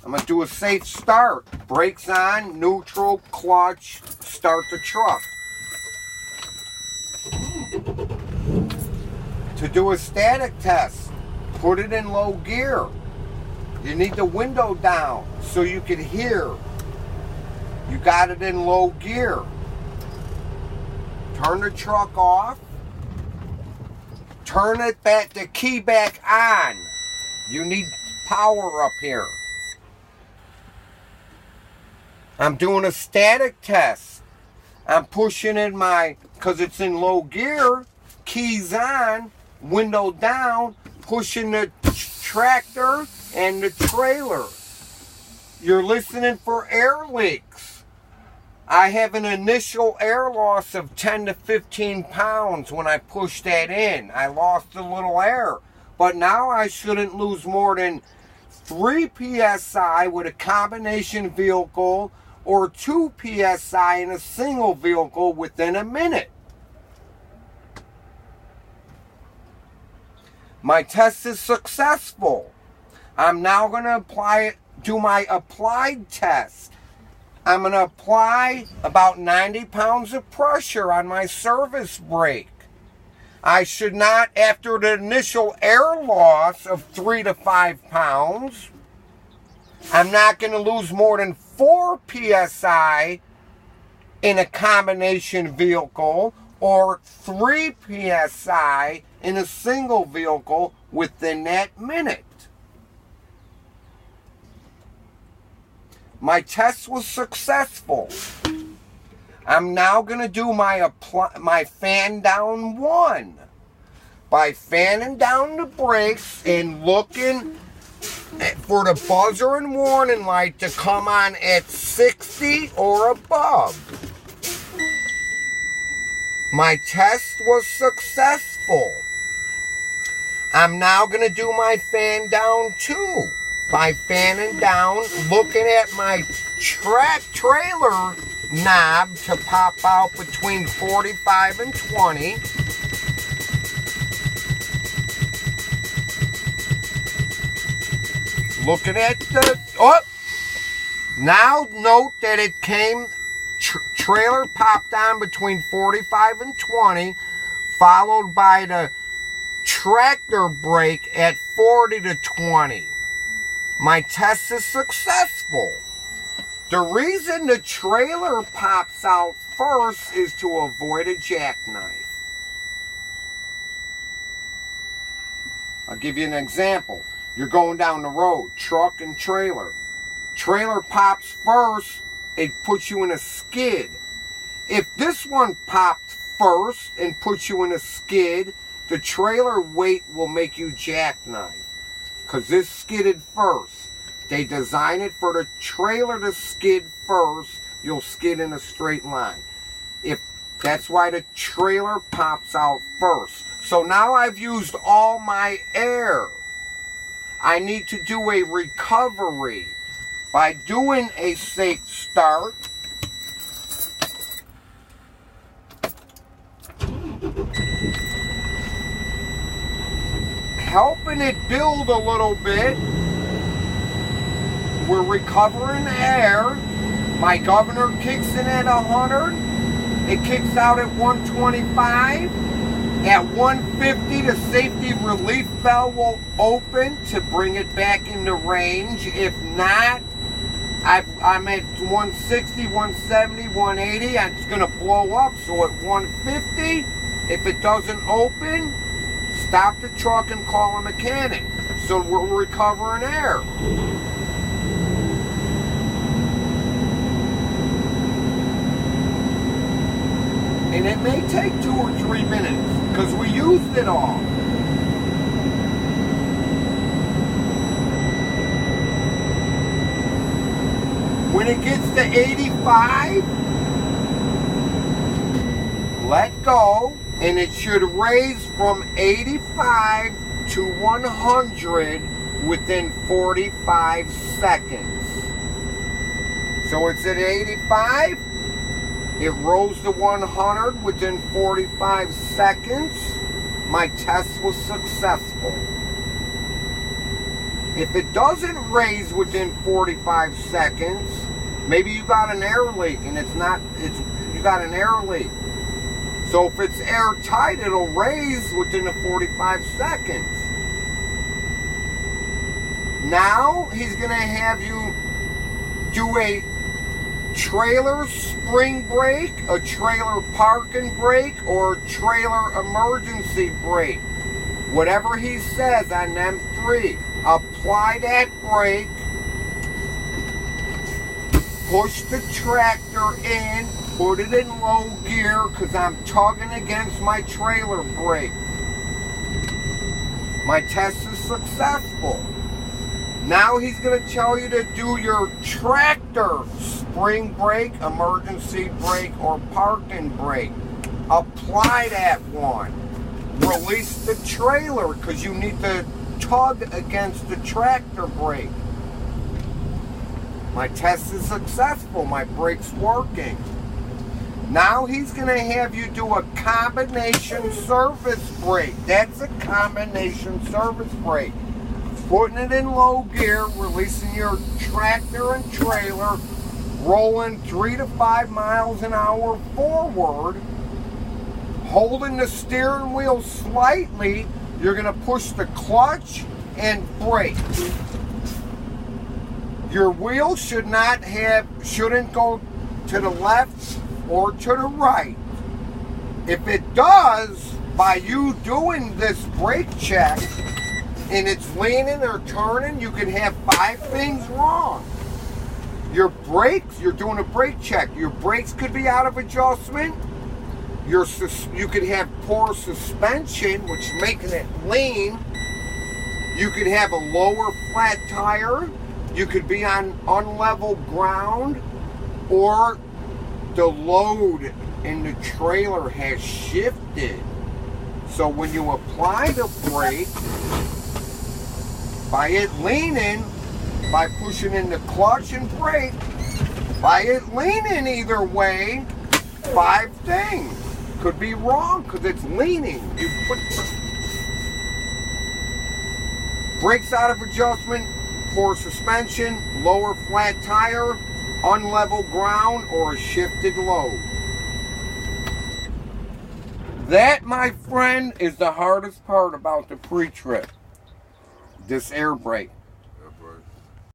I'm going to do a safe start. Brakes on, neutral, clutch, start the truck. To do a static test, put it in low gear. You need the window down so you can hear. You got it in low gear. Turn the truck off. Turn the key back on. You need power up here. I'm doing a static test. I'm pushing in because it's in low gear, keys on, window down, pushing the tractor and the trailer. You're listening for air leaks. I have an initial air loss of 10 to 15 pounds when I push that in. I lost a little air. But now I shouldn't lose more than 3 psi with a combination vehicle or 2 psi in a single vehicle within a minute. My test is successful. I'm now going to do my applied test. I'm going to apply about 90 pounds of pressure on my service brake. I should not, after the initial air loss of 3 to 5 pounds, I'm not going to lose more than 4 psi in a combination vehicle or 3 psi in a single vehicle within that minute. My test was successful. I'm now going to do my fan down 1 by fanning down the brakes and looking for the buzzer and warning light to come on at 60 or above. My test was successful. I'm now going to do my fan down 2 by fanning down, looking at my trailer knob to pop out between 45 and 20. Looking at now note that it came, trailer popped on between 45 and 20, followed by the tractor brake at 40 to 20. My test is successful. The reason the trailer pops out first is to avoid a jackknife. I'll give you an example. You're going down the road, truck and trailer. Trailer pops first, it puts you in a skid. If this one popped first and puts you in a skid, the trailer weight will make you jackknife. Because this skidded first. They design it for the trailer to skid first. You'll skid in a straight line. That's why the trailer pops out first. So now I've used all my air. I need to do a recovery by doing a safe start. Helping it build a little bit. We're recovering air. My governor kicks in at 100. It kicks out at 125. At 150, the safety relief valve will open to bring it back into range. If not, I'm at 160, 170, 180. It's going to blow up. So at 150, if it doesn't open, stop the truck and call a mechanic. So we're recovering air. And it may take 2 or 3 minutes because we used it all. When it gets to 85, let go, and it should raise from 85 to 100 within 45 seconds. So it's at 85. It rose to 100 within 45 seconds. My test was successful. If it doesn't raise within 45 seconds, maybe you got an air leak and you got an air leak. So if it's airtight, it'll raise within the 45 seconds. Now he's going to have you do a trailer spring brake, a trailer parking brake, or a trailer emergency brake. Whatever he says on them three, apply that brake, push the tractor in, put it in low gear because I'm tugging against my trailer brake. My test is successful. Now he's going to tell you to do your tractor spring brake, emergency brake, or parking brake. Apply that one. Release the trailer because you need to tug against the tractor brake. My test is successful. My brake's working. Now he's going to have you do a combination service brake. That's a combination service brake. Putting it in low gear, releasing your tractor and trailer, rolling 3 to 5 miles an hour forward, holding the steering wheel slightly. You're going to push the clutch and brake. Your wheel shouldn't go to the left or to the right. If it does, by you doing this brake check, and it's leaning or turning, you can have 5 things wrong. Your brakes, you're doing a brake check. Your brakes could be out of adjustment. You could have poor suspension, which is making it lean. You could have a lower flat tire. You could be on unlevel ground, or the load in the trailer has shifted. So when you apply the brake, by it leaning, by pushing in the clutch and brake, by it leaning either way, 5 things could be wrong because it's leaning. You put brakes out of adjustment, poor suspension, lower flat tire, unlevel ground, or a shifted load. That, my friend, is the hardest part about the pre-trip. This air brake.